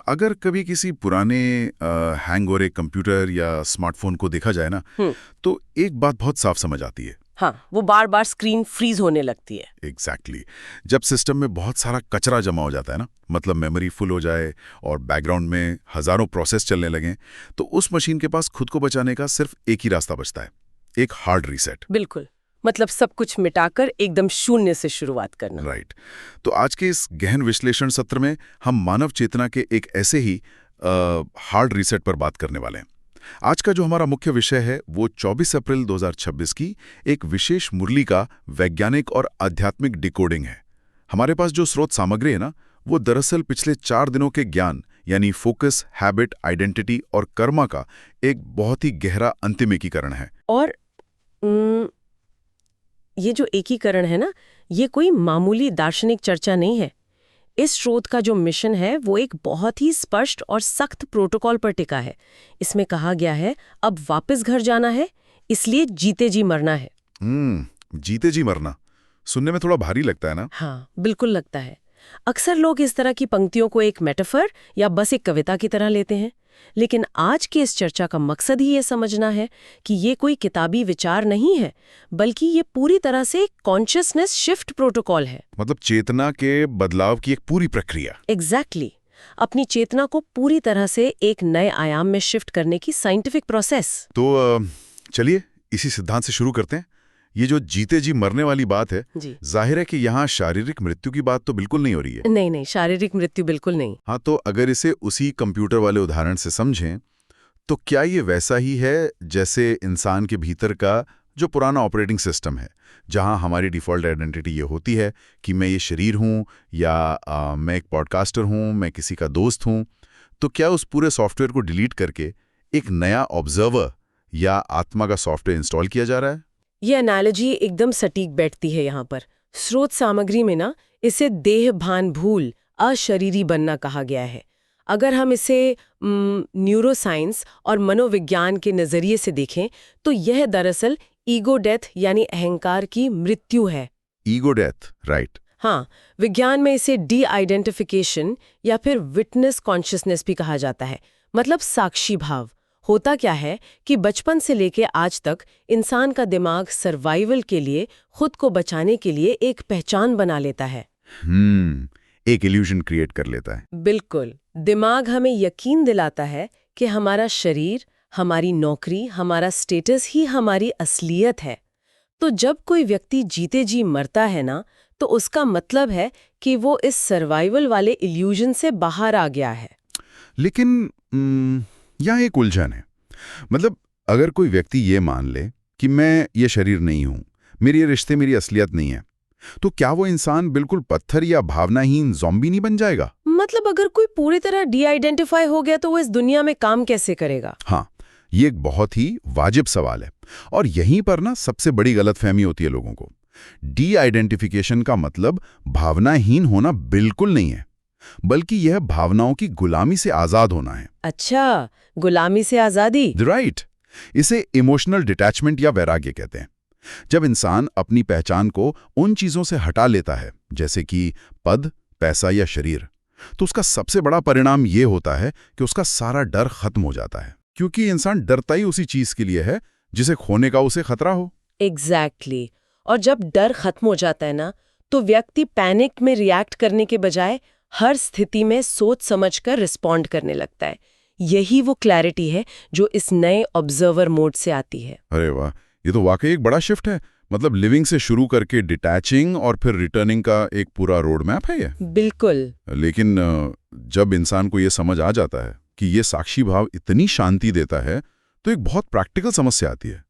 अगर कभी किसी पुराने हैंग हो रहे कंप्यूटर या स्मार्टफोन को देखा जाए ना, तो एक बात बहुत साफ समझ आती है। हाँ, वो बार बार स्क्रीन फ्रीज होने लगती है। एग्जैक्टली जब सिस्टम में बहुत सारा कचरा जमा हो जाता है ना, मतलब मेमोरी फुल हो जाए और बैकग्राउंड में हजारों प्रोसेस चलने लगें, तो उस मशीन के पास खुद को बचाने का सिर्फ एक ही रास्ता बचता है, एक हार्ड रीसेट। बिल्कुल, मतलब सब कुछ मिटाकर एकदम शून्य से शुरुआत करना। राइट। तो आज के इस गहन विश्लेषण सत्र में हम मानव चेतना के एक ऐसे ही हार्ड रीसेट पर बात करने वाले हैं। आज का जो हमारा मुख्य विषय है वो 24 अप्रैल 2026 की एक विशेष मुरली का वैज्ञानिक और आध्यात्मिक डिकोडिंग है। हमारे पास जो स्रोत सामग्री है ना, वो दरअसल पिछले 4 दिनों के ज्ञान यानी फोकस, हैबिट, आइडेंटिटी और कर्मा का एक बहुत ही गहरा अंतिमिकीकरण है। और ये जो एकीकरण है ना, ये कोई मामूली दार्शनिक चर्चा नहीं है। इस स्रोत का जो मिशन है वो एक बहुत ही स्पष्ट और सख्त प्रोटोकॉल पर टिका है। इसमें कहा गया है अब वापस घर जाना है, इसलिए जीते जी मरना है। जीते जी मरना सुनने में थोड़ा भारी लगता है ना? हाँ, बिल्कुल लगता है। अक्सर लोग इस तरह की पंक्तियों को एक मेटाफर या बस एक कविता की तरह लेते हैं, लेकिन आज की इस चर्चा का मकसद ही ये समझना है कि ये कोई किताबी विचार नहीं है, बल्कि ये पूरी तरह से कॉन्शियसनेस शिफ्ट प्रोटोकॉल है। मतलब चेतना के बदलाव की एक पूरी प्रक्रिया। एग्जैक्टली अपनी चेतना को पूरी तरह से एक नए आयाम में शिफ्ट करने की साइंटिफिक प्रोसेस। तो चलिए इसी सिद्धांत से शुरू करते हैं। ये जो जीते जी मरने वाली बात है, जाहिर है कि यहाँ शारीरिक मृत्यु की बात तो बिल्कुल नहीं हो रही है। नहीं, शारीरिक मृत्यु बिल्कुल नहीं। हाँ, तो अगर इसे उसी कंप्यूटर वाले उदाहरण से समझें, तो क्या ये वैसा ही है जैसे इंसान के भीतर का जो पुराना ऑपरेटिंग सिस्टम है, जहाँ हमारी डिफ़ॉल्ट आइडेंटिटी ये होती है कि मैं ये शरीर हूँ या मैं एक पॉडकास्टर हूँ, मैं किसी का दोस्त हूँ। तो क्या उस पूरे सॉफ्टवेयर को डिलीट करके एक नया ऑब्जर्वर या आत्मा का सॉफ्टवेयर इंस्टॉल किया जा रहा है? ये एनालॉजी एकदम सटीक बैठती है यहाँ पर। स्रोत सामग्री में ना इसे देह भान भूल अशरीरी बनना कहा गया है। अगर हम इसे न्यूरोसाइंस और मनोविज्ञान के नजरिए से देखें तो यह दरअसल ईगो डेथ यानी अहंकार की मृत्यु है। Ego death, right. हाँ, विज्ञान में इसे डी आइडेंटिफिकेशन या फिर विटनेस कॉन्शियसनेस भी कहा जाता है, मतलब साक्षी भाव। होता क्या है कि बचपन से लेके आज तक इंसान का दिमाग सर्वाइवल के लिए, खुद को बचाने के लिए एक पहचान बना लेता है। एक इल्यूजन क्रिएट कर लेता है। बिल्कुल, दिमाग हमें यकीन दिलाता है कि हमारा शरीर, हमारी नौकरी, हमारा स्टेटस ही हमारी असलियत है। तो जब कोई व्यक्ति जीते जी मरता है ना, तो उसका मतलब है कि वो इस सर्वाइवल वाले इल्यूजन से बाहर आ गया है। लेकिन यहाँ एक उलझन है। मतलब अगर कोई व्यक्ति ये मान ले कि मैं ये शरीर नहीं हूँ, मेरे ये रिश्ते मेरी असलियत नहीं है, तो क्या वो इंसान बिल्कुल पत्थर या भावनाहीन ज़ॉम्बी नहीं बन जाएगा? मतलब अगर कोई पूरी तरह डी आइडेंटिफाई हो गया तो वो इस दुनिया में काम कैसे करेगा? हाँ, ये एक बहुत ही वाजिब सवाल है और यहीं पर ना सबसे बड़ी गलतफहमी होती है लोगों को। डी आइडेंटिफिकेशन का मतलब भावनाहीन होना बिल्कुल नहीं है, बल्कि यह भावनाओं की गुलामी से आजाद होना है। अच्छा, गुलामी से आजादी। राइट। इसे इमोशनल डिटैचमेंट या वैराग्य कहते हैं। जब इंसान अपनी पहचान को उन चीजों से हटा लेता है, जैसे कि पद, पैसा या शरीर, तो उसका सबसे बड़ा परिणाम ये होता है कि उसका सारा डर खत्म हो जाता है, क्योंकि इंसान डरता ही उसी चीज के लिए है जिसे खोने का उसे खतरा हो। एग्जैक्टली। और जब डर खत्म हो जाता है ना, तो व्यक्ति पैनिक में रिएक्ट करने के बजाय हर स्थिति में सोच समझकर रिस्पॉन्ड करने लगता है। यही वो क्लैरिटी है जो इस नए ऑब्जर्वर मोड से आती है। अरे वाह, ये तो वाकई एक बड़ा शिफ्ट है। मतलब लिविंग से शुरू करके डिटैचिंग और फिर रिटर्निंग का एक पूरा रोड मैप है ये। बिल्कुल। लेकिन जब इंसान को ये समझ आ जाता है कि ये साक्षी भाव इतनी शांति देता है, तो एक बहुत प्रैक्टिकल समस्या आती है।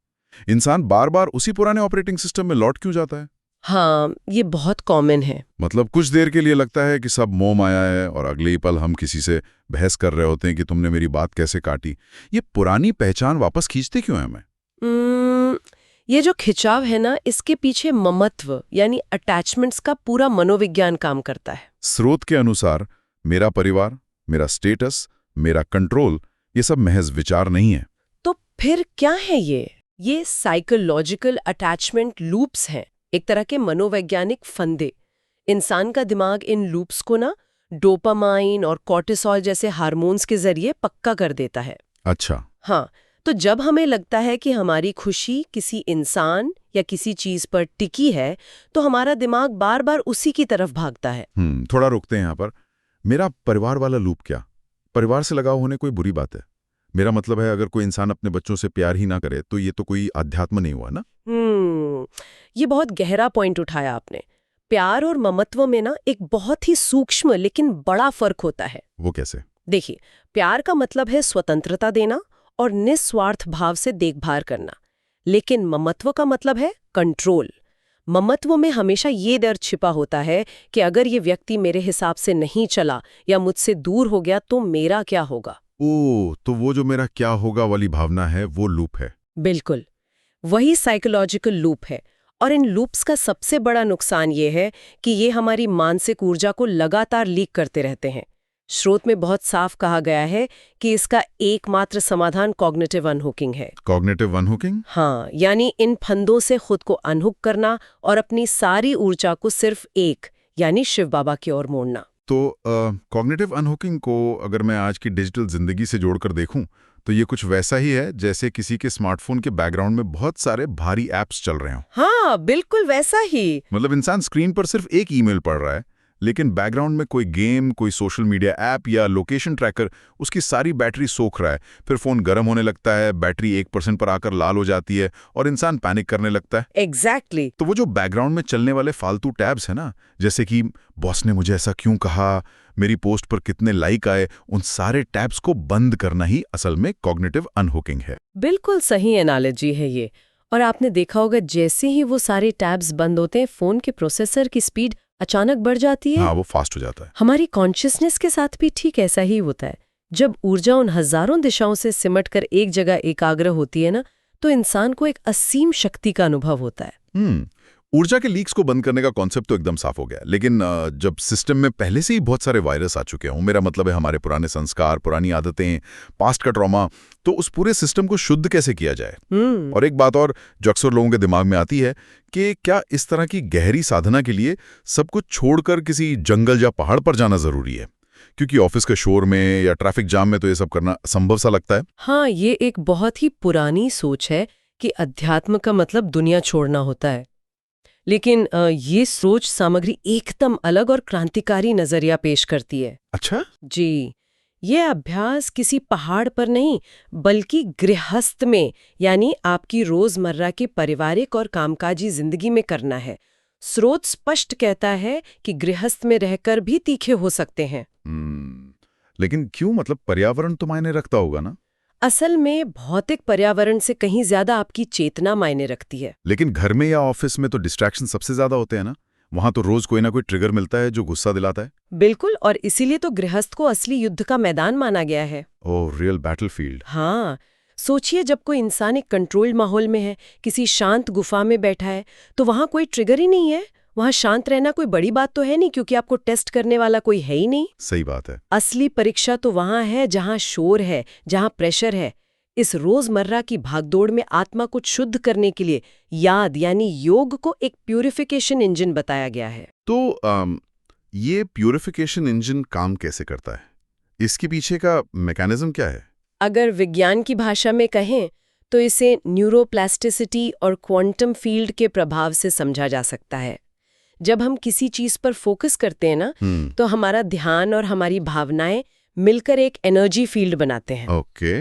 इंसान बार बार उसी पुराने ऑपरेटिंग सिस्टम में लौट क्यों जाता है? हाँ, ये बहुत कॉमन है। मतलब कुछ देर के लिए लगता है कि सब मोह माया है और अगले ही पल हम किसी से बहस कर रहे होते हैं कि तुमने मेरी बात कैसे काटी। ये पुरानी पहचान वापस खींचते क्यों है हमें? ये जो खिंचाव है ना, इसके पीछे ममत्व यानी अटैचमेंट्स का पूरा मनोविज्ञान काम करता है। स्रोत के अनुसार मेरा परिवार, मेरा स्टेटस, मेरा कंट्रोल, ये सब महज विचार नहीं है। तो फिर क्या है ये साइकोलॉजिकल अटैचमेंट लूप्स हैं, एक तरह के मनोवैज्ञानिक फंदे। इंसान का दिमाग इन लूप्स को ना डोपामाइन और कॉर्टिसोल जैसे हार्मोन्स के जरिए पक्का कर देता है। अच्छा। हाँ, तो जब हमें लगता है कि हमारी खुशी किसी इंसान या किसी चीज पर टिकी है, तो हमारा दिमाग बार बार उसी की तरफ भागता है। थोड़ा रुकते हैं यहाँ पर। मेरा परिवार वाला लूप क्या? परिवार से लगाव होने कोई बुरी बात है? मेरा मतलब है, अगर कोई इंसान अपने बच्चों से प्यार ही ना करे तो ये तो कोई अध्यात्म नहीं हुआ ना? ये बहुत गहरा पॉइंट उठाया आपने। प्यार और ममत्व में ना एक बहुत ही सूक्ष्म लेकिन बड़ा फर्क होता है। वो कैसे? देखिए, प्यार का मतलब है स्वतंत्रता देना और निस्वार्थ भाव से देखभाल करना, लेकिन ममत्व का मतलब है कंट्रोल। ममत्व में हमेशा ये डर छिपा होता है कि अगर ये व्यक्ति मेरे हिसाब से नहीं चला या मुझसे दूर हो गया तो मेरा क्या होगा। तो वो जो मेरा क्या होगा वाली भावना है, वो लूप है। बिल्कुल, वही साइकोलॉजिकल लूप है। और इन लूप्स का सबसे बड़ा नुकसान ये है कि ये हमारी मानसिक ऊर्जा को लगातार लीक करते रहते हैं। स्रोत में बहुत साफ कहा गया है कि इसका एकमात्र समाधान कॉग्निटिव अनहुकिंग है। कॉग्निटिव अनहुकिंग? हाँ, यानी इन फंदों से खुद को अनहुक करना और अपनी सारी ऊर्जा को सिर्फ एक यानी शिव बाबा की ओर मोड़ना। तो कॉग्निटिव अनहुकिंग को अगर मैं आज की डिजिटल जिंदगी से जोड़कर देखूं तो ये कुछ वैसा ही है जैसे किसी के स्मार्टफोन के बैकग्राउंड में बहुत सारे भारी ऐप्स चल रहे हों। हाँ, बिल्कुल वैसा ही। मतलब इंसान स्क्रीन पर सिर्फ एक ईमेल पढ़ रहा है, लेकिन बैकग्राउंड में कोई गेम, कोई सोशल मीडिया ऐप या लोकेशन ट्रैकर उसकी सारी बैटरी सोख रहा है। फिर फोन गर्म होने लगता है, बैटरी 1% पर आकर लाल हो जाती है और इंसान पैनिक करने लगता है। एग्जैक्टली। तो वो जो बैकग्राउंड में चलने वाले फालतू टैब्स है ना, जैसे कि बॉस ने मुझे ऐसा क्यों कहा, मेरी पोस्ट पर कितने लाइक आए, उन सारे टैब्स को बंद करना ही असल में कॉग्निटिव अनहुकिंग है। बिल्कुल सही एनालॉजी है ये। और आपने देखा होगा, जैसे ही वो सारे टैब्स बंद होते हैं, फोन के प्रोसेसर की स्पीड अचानक बढ़ जाती है। हाँ, वो फास्ट हो जाता है। हमारी कॉन्शियसनेस के साथ भी ठीक ऐसा ही होता है। जब ऊर्जा उन हजारों दिशाओं से सिमटकर एक जगह एकाग्र होती है ना, तो इंसान को एक असीम शक्ति का अनुभव होता है। ऊर्जा के लीक्स को बंद करने का कॉन्सेप्ट तो एकदम साफ हो गया, लेकिन जब सिस्टम में पहले से ही बहुत सारे वायरस आ चुके हों, मेरा मतलब है हमारे पुराने संस्कार, पुरानी आदतें, पास्ट का ट्रॉमा, तो उस पूरे सिस्टम को शुद्ध कैसे किया जाए? और एक बात और जो अक्सर लोगों के दिमाग में आती है कि क्या इस तरह की गहरी साधना के लिए सब कुछ छोड़कर किसी जंगल या पहाड़ पर जाना जरूरी है? क्योंकि ऑफिस के शोर में या ट्रैफिक जाम में तो ये सब करना असंभव सा लगता है। हाँ, ये एक बहुत ही पुरानी सोच है कि अध्यात्म का मतलब दुनिया छोड़ना होता है। लेकिन ये सोच सामग्री एकदम अलग और क्रांतिकारी नजरिया पेश करती है। अच्छा जी, ये अभ्यास किसी पहाड़ पर नहीं, बल्कि गृहस्थ में, यानी आपकी रोजमर्रा की पारिवारिक और कामकाजी जिंदगी में करना है। स्रोत स्पष्ट कहता है कि गृहस्थ में रहकर भी तीखे हो सकते हैं। लेकिन क्यों? मतलब पर्यावरण तो मायने रखता होगा ना? असल में भौतिक पर्यावरण से कहीं ज्यादा आपकी चेतना मायने रखती है। लेकिन घर में या ऑफिस में तो डिस्ट्रैक्शन सबसे ज्यादा होते हैं ना? वहां तो रोज कोई ना कोई ट्रिगर मिलता है जो गुस्सा दिलाता है। बिल्कुल, और इसीलिए तो गृहस्थ को असली युद्ध का मैदान माना गया है। ओह, रियल बैटलफील्ड। हाँ, सोचिए, जब कोई इंसान एक कंट्रोल्ड माहौल में है, किसी शांत गुफा में बैठा है, तो वहां कोई ट्रिगर ही नहीं है। वहां शांत रहना कोई बड़ी बात तो है नहीं, क्योंकि आपको टेस्ट करने वाला कोई है ही नहीं। सही बात है। असली परीक्षा तो वहां है जहां शोर है, जहां प्रेशर है। इस रोजमर्रा की भागदौड़ में आत्मा को शुद्ध करने के लिए याद यानी योग को एक प्यूरिफिकेशन इंजन बताया गया है। तो ये प्यूरिफिकेशन इंजन काम कैसे करता है? इसके पीछे का मैकेनिज्म क्या है? अगर विज्ञान की भाषा में कहें तो इसे न्यूरोप्लास्टिसिटी और क्वांटम फील्ड के प्रभाव से समझा जा सकता है। जब हम किसी चीज पर फोकस करते हैं ना, तो हमारा ध्यान और हमारी भावनाएं मिलकर एक एनर्जी फील्ड बनाते हैं। ओके।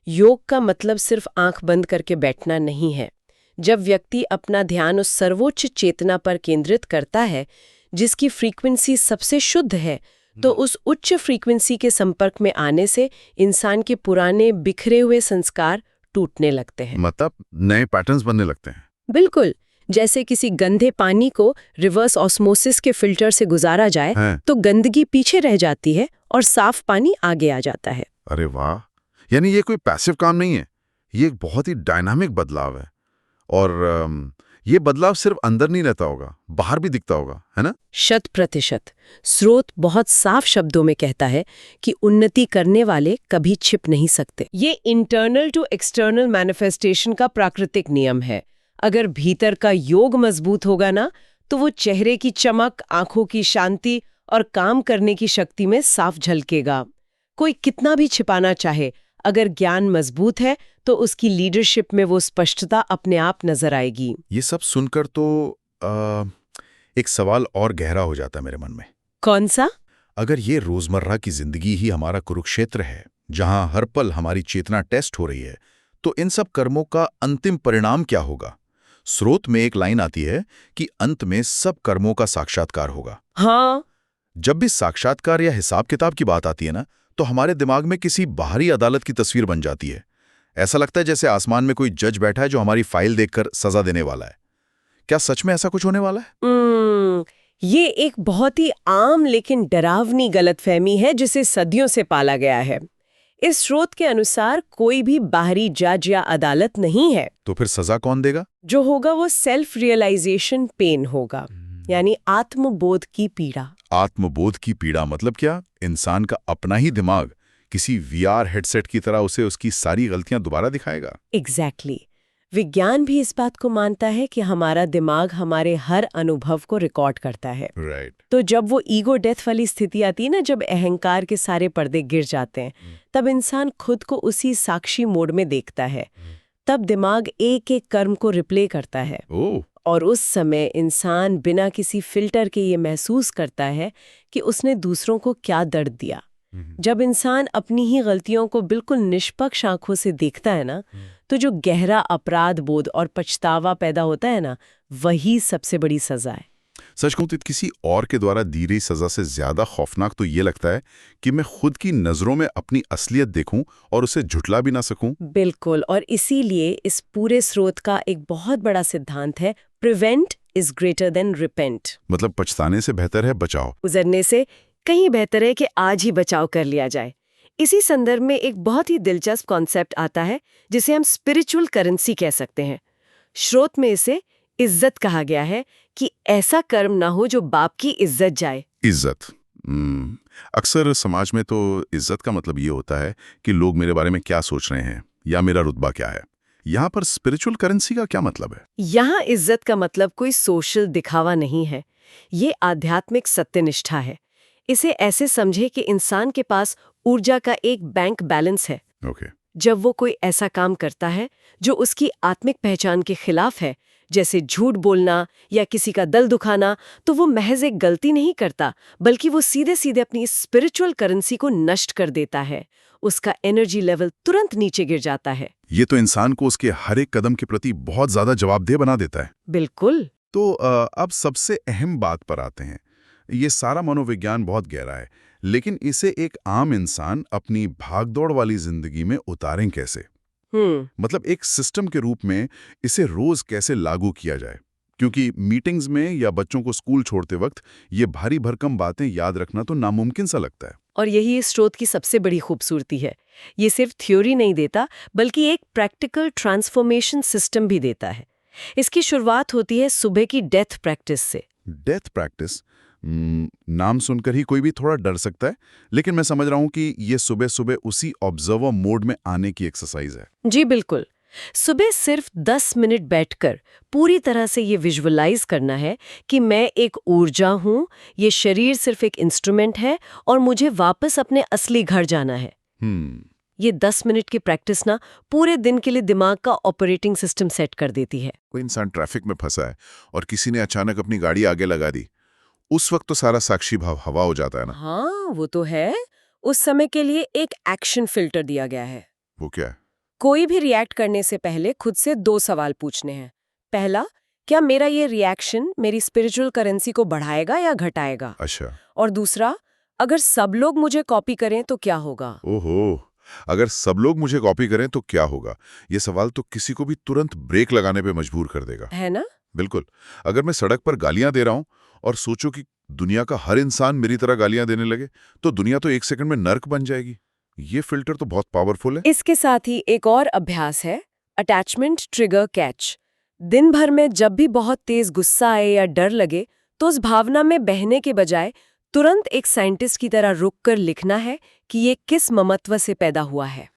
योग का मतलब सिर्फ आंख बंद करके बैठना नहीं है। जब व्यक्ति अपना ध्यान उस सर्वोच्च चेतना पर केंद्रित करता है जिसकी फ्रीक्वेंसी सबसे शुद्ध है, तो उस उच्च फ्रीक्वेंसी के संपर्क में आने से इंसान के पुराने बिखरे हुए संस्कार टूटने लगते हैं। मतलब नए पैटर्न्स बनने लगते हैं। बिल्कुल, जैसे किसी गंदे पानी को रिवर्स ऑस्मोसिस के फिल्टर से गुजारा जाए तो गंदगी पीछे रह जाती है और साफ पानी आगे आ जाता है। अरे वाह! यानी ये कोई पैसिव काम नहीं है, ये एक बहुत ही डायनामिक बदलाव है। और ये बदलाव सिर्फ अंदर नहीं रहता होगा, बाहर भी दिखता होगा, है ना? 100%। स्रोत बहुत साफ शब्दों में कहता है कि उन्नति करने वाले कभी छिप नहीं सकते। ये इंटरनल टू एक्सटर्नल मैनिफेस्टेशन का प्राकृतिक नियम है। अगर भीतर का योग मजबूत होगा ना, तो वो चेहरे की चमक, आंखों की शांति और काम करने की शक्ति में साफ झलकेगा। कोई कितना भी छिपाना चाहे, अगर ज्ञान मजबूत है तो उसकी लीडरशिप में वो स्पष्टता अपने आप नजर आएगी। ये सब सुनकर तो एक सवाल और गहरा हो जाता है मेरे मन में। कौन सा? अगर ये रोजमर्रा की जिंदगी ही हमारा कुरुक्षेत्र है, जहां हर पल हमारी चेतना टेस्ट हो रही है, तो इन सब कर्मों का अंतिम परिणाम क्या होगा? स्रोत में एक लाइन आती है कि अंत में सब कर्मों का साक्षात्कार होगा। हाँ। जब भी साक्षात्कार या हिसाब किताब की बात आती है ना, तो हमारे दिमाग में किसी बाहरी अदालत की तस्वीर बन जाती है। ऐसा लगता है जैसे आसमान में कोई जज बैठा है जो हमारी फाइल देखकर सजा देने वाला है। क्या सच में ऐसा कुछ होने वाला है? ये एक बहुत ही आम लेकिन डरावनी गलतफहमी है जिसे सदियों से पाला गया है। इस स्रोत के अनुसार कोई भी बाहरी जज या अदालत नहीं है। तो फिर सजा कौन देगा? जो होगा वो सेल्फ रियलाइजेशन पेन होगा, यानी आत्मबोध की पीड़ा। आत्मबोध की पीड़ा मतलब क्या? इंसान का अपना ही दिमाग किसी वीआर हेडसेट की तरह उसे उसकी सारी गलतियां दोबारा दिखाएगा। एग्जैक्टली। विज्ञान भी इस बात को मानता है कि हमारा दिमाग हमारे हर अनुभव को रिकॉर्ड करता है। राइट। तो जब वो ईगो डेथ वाली स्थिति आती है ना, जब अहंकार के सारे पर्दे गिर जाते हैं, तब इंसान खुद को उसी साक्षी मोड में देखता है। तब दिमाग एक एक कर्म को रिप्ले करता है। और उस समय इंसान बिना किसी फिल्टर के ये महसूस करता है कि उसने दूसरों को क्या दर्द दिया। जब इंसान अपनी ही गलतियों को बिल्कुल निष्पक्ष आंखों से देखता है ना, तो जो गहरा अपराध बोध और पछतावा पैदा होता है ना, वही सबसे बड़ी सजा है। सच कहूं तो किसी और के द्वारा दी गई सजा से ज्यादा खौफनाक तो ये लगता है कि मैं खुद की नजरों में अपनी असलियत देखूं और उसे झुठला भी ना सकूं। बिल्कुल। और इसीलिए इस पूरे स्रोत का एक बहुत बड़ा सिद्धांत है, prevent is greater than repent. मतलब पछताने से बेहतर है बचाव। गुजरने से कहीं बेहतर है कि आज ही बचाव कर लिया जाए। इसी संदर्भ में एक बहुत ही दिलचस्प कॉन्सेप्ट आता है जिसे हम स्पिरिचुअल करेंसी कह सकते हैं। स्रोत में इसे इज्जत कहा गया है कि ऐसा कर्म ना हो जो बाप की इज्जत जाए। इज्जत। अक्सर समाज में तो इज्जत का मतलब ये होता है कि लोग मेरे बारे में क्या सोच रहे हैं या मेरा रुतबा क्या है। यहाँ पर स्पिरिचुअल करेंसी का क्या मतलब है? यहाँ इज्जत का मतलब कोई सोशल दिखावा नहीं है, ये आध्यात्मिक सत्यनिष्ठा है। इसे ऐसे समझे कि इंसान के पास ऊर्जा का एक बैंक बैलेंस है। जब वो कोई ऐसा काम करता है जो उसकी आत्मिक पहचान के खिलाफ है, जैसे झूठ बोलना या किसी का दिल दुखाना, तो वो महज एक गलती नहीं करता, बल्कि वो सीधे सीधे अपनी स्पिरिचुअल करेंसी को नष्ट कर देता है। उसका एनर्जी लेवल तुरंत नीचे गिर जाता है। ये तो इंसान को उसके हर एक कदम के प्रति बहुत ज्यादा जवाबदेह बना देता है। बिल्कुल। तो अब सबसे अहम बात पर आते हैं। ये सारा मनोविज्ञान बहुत गहरा है, लेकिन इसे एक आम इंसान अपनी भागदौड़ वाली जिंदगी में उतारें कैसे? मतलब एक सिस्टम के रूप में इसे रोज कैसे लागू किया जाए? क्योंकि मीटिंग्स में या बच्चों को स्कूल छोड़ते वक्त ये भारी भरकम बातें याद रखना तो नामुमकिन सा लगता है। और यही इस स्रोत की सबसे बड़ी खूबसूरती है। ये सिर्फ थ्योरी नहीं देता, बल्कि एक प्रैक्टिकल ट्रांसफॉर्मेशन सिस्टम भी देता है। इसकी शुरुआत होती है सुबह की डेथ प्रैक्टिस से। Death practice? नाम सुनकर ही कोई भी थोड़ा डर सकता है, लेकिन मैं समझ रहा हूं कि ये सुबह सुबह उसी ऑब्जर्वर मोड में आने की एक्सरसाइज है। जी बिल्कुल। सुबह सिर्फ 10 मिनट बैठकर पूरी तरह से ये विजुअलाइज करना है कि मैं एक ऊर्जा हूँ, ये शरीर सिर्फ एक इंस्ट्रूमेंट है और मुझे वापस अपने असली घर जाना है। ये 10 मिनट की प्रैक्टिस ना पूरे दिन के लिए दिमाग का ऑपरेटिंग सिस्टम सेट कर देती है। कोई इंसान ट्रैफिक में फंसा है और किसी ने अचानक अपनी गाड़ी आगे लगा दी, उस वक्त तो सारा साक्षी भाव हवा हो जाता है ना? हाँ, वो तो है। उस समय के लिए एक एक्शन फिल्टर दिया गया है। वो क्या है? कोई भी रिएक्ट करने से पहले खुद से 2 सवाल पूछने हैं। पहला, क्या मेरा ये रिएक्शन मेरी स्पिरिचुअल करेंसी को बढ़ाएगा या घटाएगा? अच्छा। और दूसरा, अगर सब लोग मुझे कॉपी करें तो क्या होगा? ओहो, अगर सब लोग मुझे कॉपी करें तो क्या होगा? ये सवाल तो किसी को भी तुरंत ब्रेक लगाने पे मजबूर कर देगा। है ना? बिल्कुल। अगर मैं सड़क पर गालियां दे रहा हूं और सोचो कि दुनिया का हर इंसान मेरी तरह गालियां देने लगे, तो दुनिया तो एक सेकंड में नर्क बन जाएगी। ये फिल्टर तो बहुत पावरफुल है। इसके साथ ही एक और अभ्यास है, अटैचमेंट ट्रिगर कैच। दिन भर में जब भी बहुत तेज गुस्सा आए या डर लगे, तो उस भावना में बहने के बजाय तुरंत एक साइंटिस्ट की तरह रुककर लिखना है कि ये किस ममत्व से पैदा हुआ है।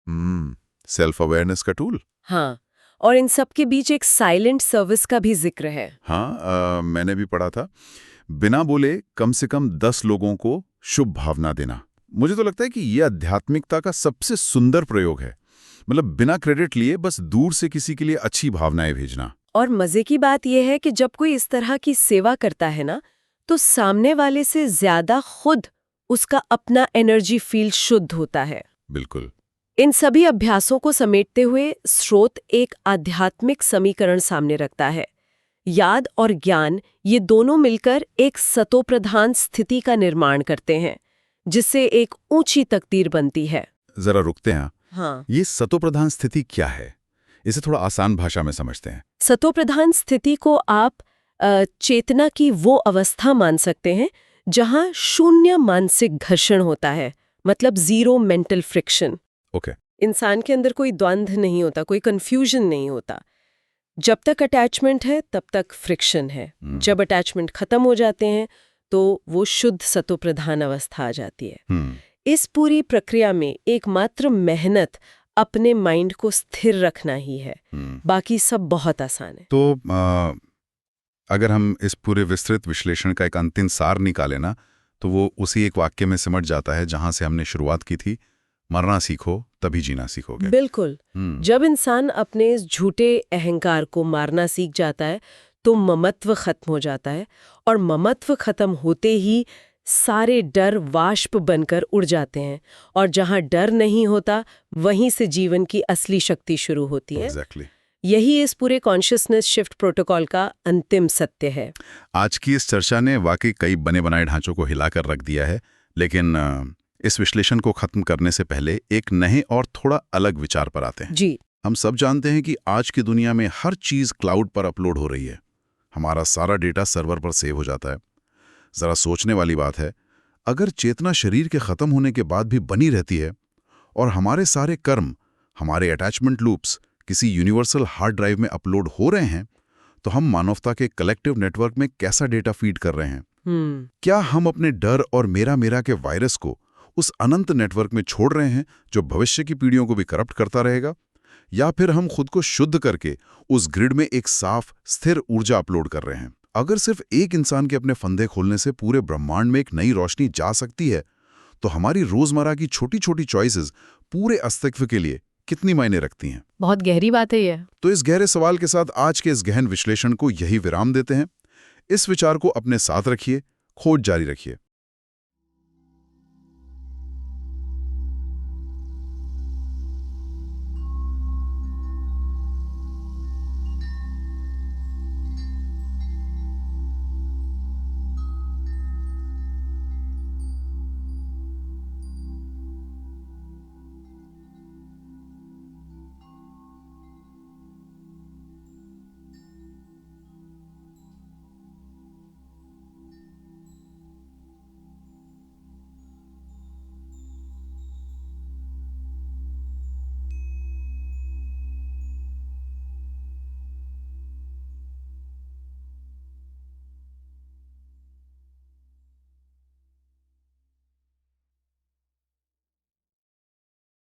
सेल्फ अवेयरनेस का टूल। हाँ, और इन सब के बीच एक साइलेंट सर्विस का भी जिक्र है। हाँ, मैंने भी पढ़ा था। बिना बोले कम से कम 10 लोगों को शुभ भावना देना। मुझे तो लगता है कि यह आध्यात्मिकता का सबसे सुंदर प्रयोग है। मतलब बिना क्रेडिट लिए बस दूर से किसी के लिए अच्छी भावनाएं भेजना। और मजे की बात यह है कि जब कोई इस तरह की सेवा करता है ना, तो सामने वाले से ज्यादा खुद उसका अपना एनर्जी फील्ड शुद्ध होता है। बिल्कुल। इन सभी अभ्यासों को समेटते हुए स्रोत एक आध्यात्मिक समीकरण सामने रखता है। याद और ज्ञान, ये दोनों मिलकर एक सतोप्रधान स्थिति का निर्माण करते हैं, जिससे एक ऊंची तकदीर बनती है। जरा रुकते हैं। हाँ, ये सतोप्रधान स्थिति क्या है? इसे थोड़ा आसान भाषा में समझते हैं। सतोप्रधान स्थिति को आप चेतना की वो अवस्था मान सकते हैं जहां शून्य मानसिक घर्षण होता है, मतलब जीरो मेंटल फ्रिक्शन। ओके। इंसान के अंदर कोई द्वंद्व नहीं होता, कोई कंफ्यूजन नहीं होता। जब तक अटैचमेंट है तब तक फ्रिक्शन है। जब अटैचमेंट खत्म हो जाते हैं तो वो शुद्ध सतोप्रधान अवस्था आ जाती है। इस पूरी प्रक्रिया में एकमात्र मेहनत अपने माइंड को स्थिर रखना ही है। बाकी सब बहुत आसान है। तो अगर हम इस पूरे विस्तृत विश्लेषण का एक अंतिम सार निकालें ना, तो वो उसी एक वाक्य में सिमट जाता है जहां से हमने शुरुआत की थी, मरना सीखो तभी जीना सीखोगे। बिल्कुल। जब इंसान अपने इस झूठे अहंकार को मारना सीख जाता है तो ममत्व खत्म हो जाता है, और ममत्व खत्म होते ही सारे डर वाष्प बनकर उड़ जाते हैं, और जहां डर नहीं होता वहीं से जीवन की असली शक्ति शुरू होती है। Exactly. यही इस पूरे कॉन्शियसनेस शिफ्ट प्रोटोकॉल का अंतिम सत्य है। आज की इस चर्चा ने वाकई कई बने बनाए ढांचों को हिलाकर रख दिया है, लेकिन इस विश्लेषण को खत्म करने से पहले एक नए और थोड़ा अलग विचार पर आते हैं। जी। हम सब जानते हैं कि आज की दुनिया में हर चीज क्लाउड पर अपलोड हो रही है। हमारा सारा डेटा सर्वर पर सेव हो जाता है। जरा सोचने वाली बात है, अगर चेतना शरीर के खत्म होने के बाद भी बनी रहती है और हमारे सारे कर्म, हमारे अटैचमेंट लूप्स किसी यूनिवर्सल हार्ड ड्राइव में अपलोड हो रहे हैं, तो हम मानवता के कलेक्टिव नेटवर्क में कैसा डेटा फीड कर रहे हैं? क्या हम अपने डर और मेरा के वायरस को उस अनंत नेटवर्क में छोड़ रहे हैं जो भविष्य की पीढ़ियों को भी करप्ट करता रहेगा? या फिर हम खुद को शुद्ध करके उस ग्रिड में एक साफ स्थिर ऊर्जा अपलोड कर रहे हैं? अगर सिर्फ एक इंसान के अपने फंदे खोलने से पूरे ब्रह्मांड में एक नई रोशनी जा सकती है, तो हमारी रोजमर्रा की छोटी छोटी चॉइसेस पूरे अस्तित्व के लिए कितनी मायने रखती हैं? बहुत गहरी बात है ये। तो इस गहरे सवाल के साथ आज के इस गहन विश्लेषण को यही विराम देते हैं। इस विचार को अपने साथ रखिए, खोज जारी रखिए।